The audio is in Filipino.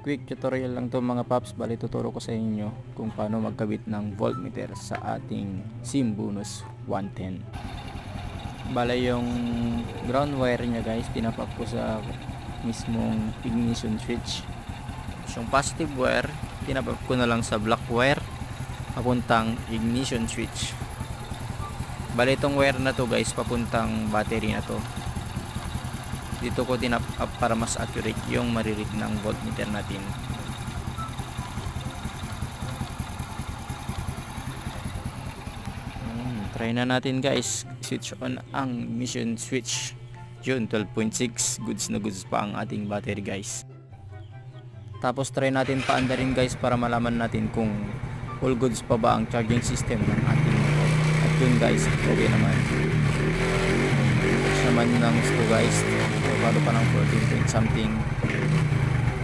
quick tutorial lang to mga paps. Bali tuturo ko sa inyo kung paano magkabit ng voltmeter sa ating Simbonus 110. Bali yung ground wire nya guys, pinapap ko sa mismong ignition switch. Yung positive wire, pinapap ko na lang sa black wire papuntang ignition switch. Bali itong wire na to guys, papuntang battery na to. Dito ko tinap up para mas accurate yung mariread ng voltmeter natin. Try na natin guys. Switch on ang ignition switch. Yun, 12.6. Goods na goods pa ang ating battery guys. Tapos try natin paandarin guys para malaman natin kung all goods pa ba ang charging system ng ating motor. At yun guys, okay naman. Naman ng gusto guys, balo pa ng 14 point something